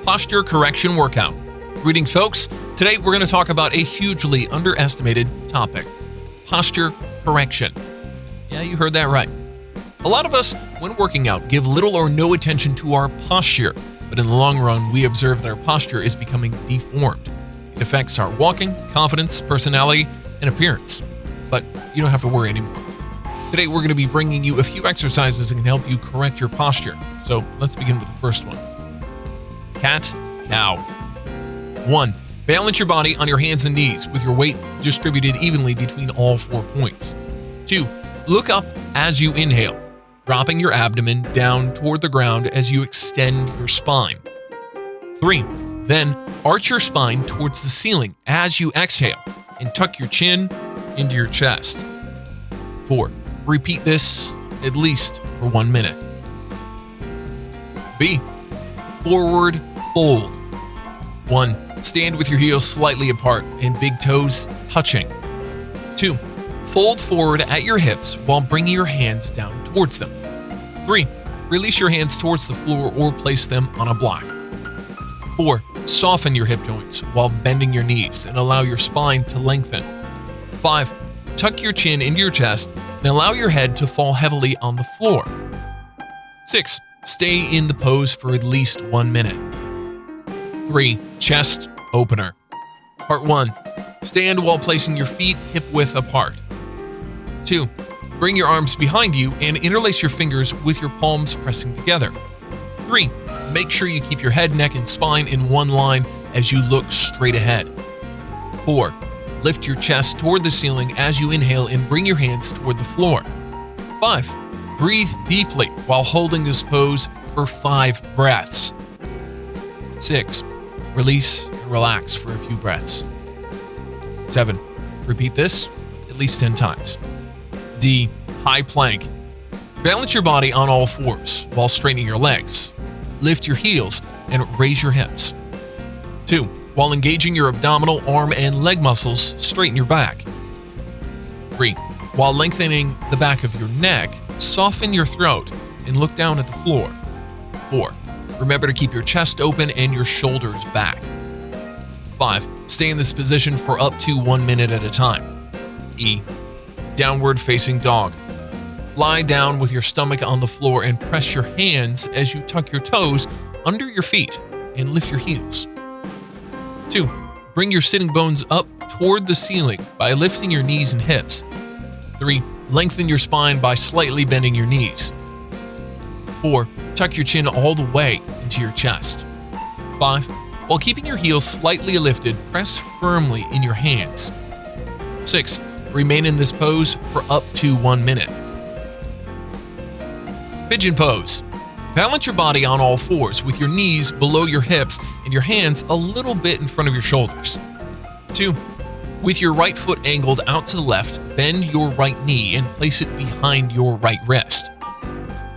posture correction workout. Greetings, folks. Today we're going to talk about a hugely underestimated topic, posture correction. Yeah, you heard that right. A lot of us, when working out, give little or no attention to our posture, but in the long run, we observe that our posture is becoming deformed. It affects our walking, confidence, personality, and appearance. But you don't have to worry anymore. Today, we're going to be bringing you a few exercises that can help you correct your posture. So let's begin with the first one. Cat, cow. 1. Balance your body on your hands and knees with your weight distributed evenly between all 4 points. 2. Look up as you inhale, dropping your abdomen down toward the ground as you extend your spine. 3. Then arch your spine towards the ceiling as you exhale and tuck your chin into your chest. 4. Repeat this at least for 1 minute. B. Forward fold. 1. Stand with your heels slightly apart and big toes touching. 2. Fold forward at your hips while bringing your hands down towards them. 3. Release your hands towards the floor or place them on a block. 4. Soften your hip joints while bending your knees and allow your spine to lengthen. 5. Tuck your chin into your chest and allow your head to fall heavily on the floor. 6. Stay in the pose for at least 1 minute. 3. Chest opener. Part 1. Stand while placing your feet hip-width apart. 2. Bring your arms behind you and interlace your fingers with your palms pressing together. 3. Make sure you keep your head, neck, and spine in one line as you look straight ahead. 4. Lift your chest toward the ceiling as you inhale and bring your hands toward the floor. 5. Breathe deeply while holding this pose for 5 breaths. 6. Release and relax for a few breaths. 7. Repeat this at least 10 times. D. High plank. Balance your body on all fours while straightening your legs. Lift your heels and raise your hips. 2. While engaging your abdominal, arm, and leg muscles, straighten your back. 3. While lengthening the back of your neck, soften your throat and look down at the floor. 4. Remember to keep your chest open and your shoulders back. 5. Stay in this position for up to 1 minute at a time. E. Downward facing dog. Lie down with your stomach on the floor and press your hands as you tuck your toes under your feet and lift your heels. 2. Bring your sitting bones up toward the ceiling by lifting your knees and hips. 3. Lengthen your spine by slightly bending your knees. 4. Tuck your chin all the way into your chest. 5. While keeping your heels slightly lifted, press firmly in your hands. 6. Remain in this pose for up to 1 minute. Pigeon pose. Balance your body on all fours with your knees below your hips and your hands a little bit in front of your shoulders. 2. With your right foot angled out to the left, bend your right knee and place it behind your right wrist.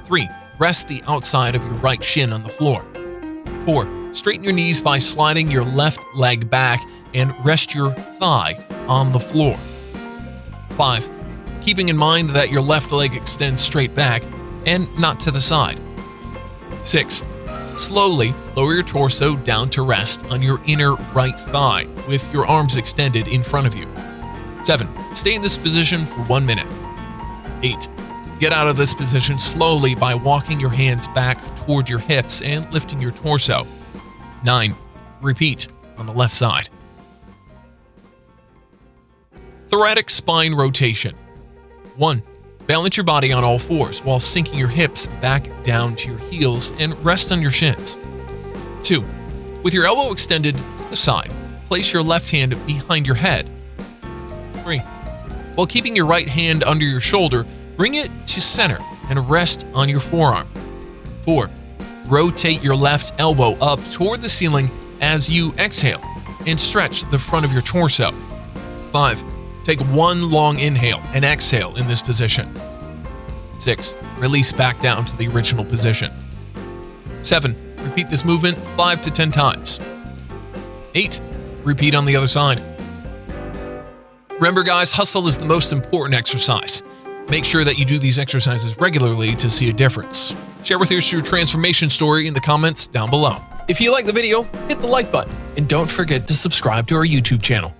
3. Rest the outside of your right shin on the floor. 4. Straighten your knees by sliding your left leg back and rest your thigh on the floor. 5. Keeping in mind that your left leg extends straight back and not to the side. 6. Slowly lower your torso down to rest on your inner right thigh with your arms extended in front of you. 7. Stay in this position for 1 minute. 8. Get out of this position slowly by walking your hands back toward your hips and lifting your torso. 9. Repeat on the left side. Thoracic spine rotation. 1. Balance your body on all fours while sinking your hips back down to your heels and rest on your shins. 2. With your elbow extended to the side, place your left hand behind your head. 3. While keeping your right hand under your shoulder, bring it to center and rest on your forearm. 4. Rotate your left elbow up toward the ceiling as you exhale and stretch the front of your torso. 5. Take 1 long inhale and exhale in this position. 6. Release back down to the original position. 7. Repeat this movement 5 to 10 times. 8. Repeat on the other side. Remember, guys, hustle is the most important exercise. Make sure that you do these exercises regularly to see a difference. Share with us your transformation story in the comments down below. If you like the video, hit the like button and don't forget to subscribe to our YouTube channel.